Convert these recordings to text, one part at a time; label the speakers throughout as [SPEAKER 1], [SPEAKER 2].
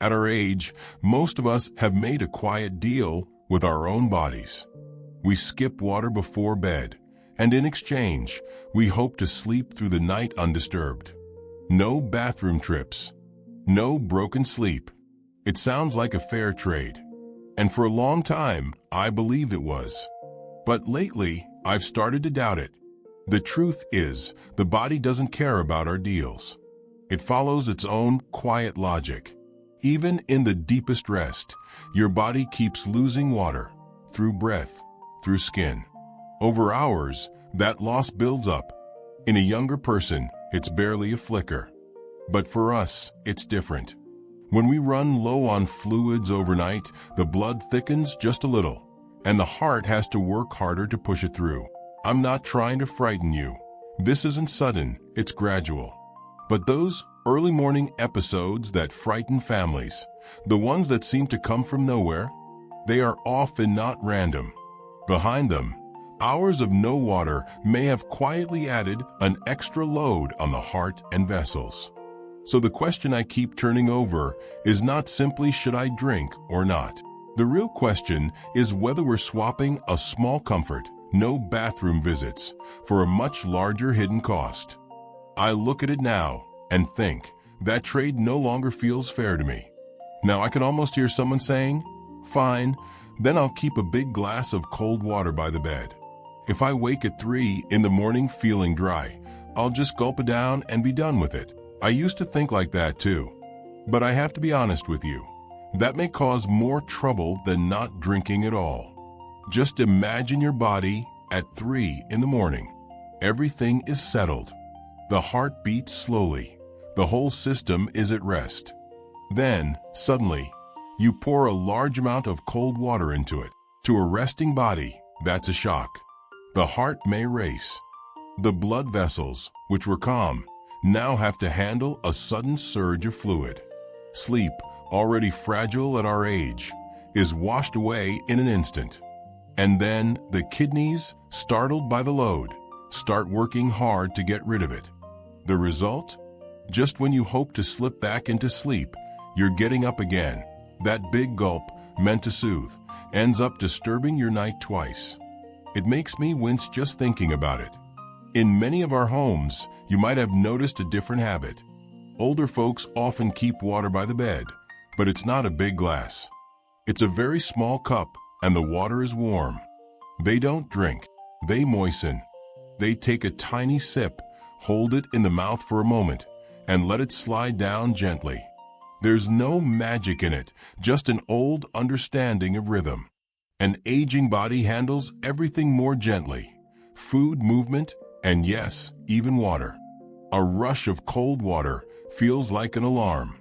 [SPEAKER 1] At our age, most of us have made a quiet deal with our own bodies. We skip water before bed, and in exchange, we hope to sleep through the night undisturbed. No bathroom trips. No broken sleep. It sounds like a fair trade. And for a long time, I believed it was. But lately, I've started to doubt it. The truth is, the body doesn't care about our deals. It follows its own quiet logic. Even in the deepest rest, your body keeps losing water, through breath, through skin. Over hours, that loss builds up. In a younger person, it's barely a flicker. But for us, it's different. When we run low on fluids overnight, the blood thickens just a little, and the heart has to work harder to push it through. I'm not trying to frighten you. This isn't sudden, it's gradual. But those early morning episodes that frighten families, the ones that seem to come from nowhere, they are often not random. Behind them, hours of no water may have quietly added an extra load on the heart and vessels. So the question I keep turning over is not simply should I drink or not. The real question is whether we're swapping a small comfort, no bathroom visits, for a much larger hidden cost. I look at it now and think that trade no longer feels fair to me. Now I can almost hear someone saying, "Fine, then I'll keep a big glass of cold water by the bed. If I wake at 3 in the morning feeling dry, I'll just gulp it down and be done with it." I used to think like that too. But I have to be honest with you. That may cause more trouble than not drinking at all. Just imagine your body at 3 in the morning. Everything is settled. The heart beats slowly. The whole system is at rest. Then, suddenly, you pour a large amount of cold water into it. To a resting body, that's a shock. The heart may race. The blood vessels, which were calm, now have to handle a sudden surge of fluid. Sleep, already fragile at our age, is washed away in an instant. And then the kidneys, startled by the load, start working hard to get rid of it. The result? Just when you hope to slip back into sleep, you're getting up again. That big gulp, meant to soothe, ends up disturbing your night twice. It makes me wince just thinking about it. In many of our homes, you might have noticed a different habit. Older folks often keep water by the bed, but it's not a big glass. It's a very small cup, and the water is warm. They don't drink. They moisten. They take a tiny sip, hold it in the mouth for a moment, and let it slide down gently. There's no magic in it, just an old understanding of rhythm. An aging body handles everything more gently. Food, movement, and yes, even water. A rush of cold water feels like an alarm.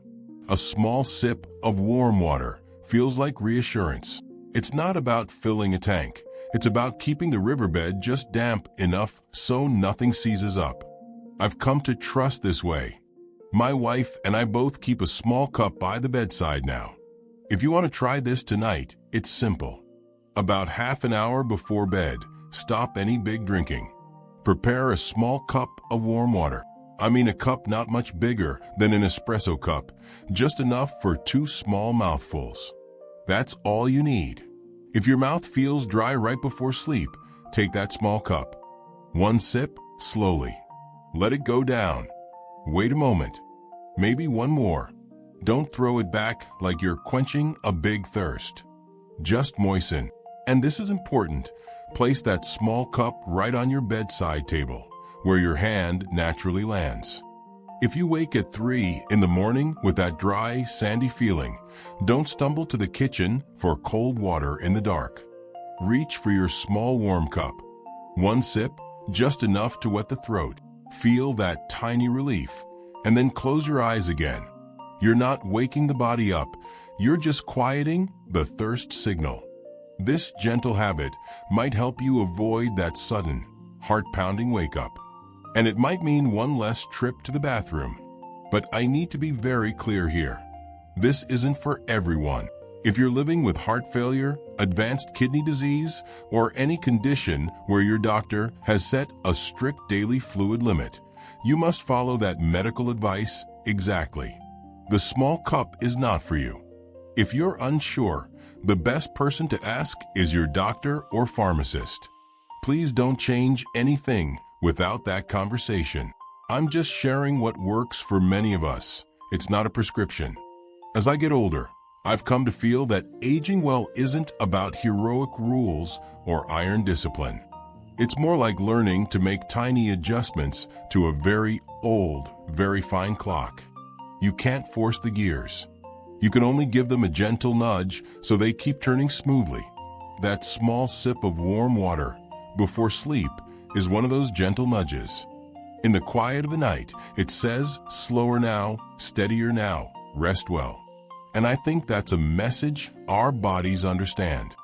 [SPEAKER 1] A small sip of warm water feels like reassurance. It's not about filling a tank. It's about keeping the riverbed just damp enough so nothing seizes up. I've come to trust this way. My wife and I both keep a small cup by the bedside now. If you want to try this tonight, it's simple. About half an hour before bed, stop any big drinking. Prepare a small cup of warm water. I mean a cup not much bigger than an espresso cup, just enough for 2 small mouthfuls. That's all you need. If your mouth feels dry right before sleep, take that small cup. 1 sip, slowly. Let it go down. Wait a moment. Maybe 1 more. Don't throw it back like you're quenching a big thirst. Just moisten. And this is important. Place that small cup right on your bedside table, where your hand naturally lands. If you wake at 3 in the morning with that dry, sandy feeling, don't stumble to the kitchen for cold water in the dark. Reach for your small warm cup. 1 sip, just enough to wet the throat. Feel that tiny relief, and then close your eyes again. You're not waking the body up, you're just quieting the thirst signal. This gentle habit might help you avoid that sudden, heart-pounding wake-up. And it might mean 1 less trip to the bathroom. But I need to be very clear here. This isn't for everyone. If you're living with heart failure, advanced kidney disease, or any condition where your doctor has set a strict daily fluid limit, you must follow that medical advice exactly. The small cup is not for you. If you're unsure, the best person to ask is your doctor or pharmacist. Please don't change anything without that conversation. I'm just sharing what works for many of us. It's not a prescription. As I get older, I've come to feel that aging well isn't about heroic rules or iron discipline. It's more like learning to make tiny adjustments to a very old, very fine clock. You can't force the gears. You can only give them a gentle nudge so they keep turning smoothly. That small sip of warm water before sleep is one of those gentle nudges. In the quiet of the night, it says, slower now, steadier now, rest well. And I think that's a message our bodies understand.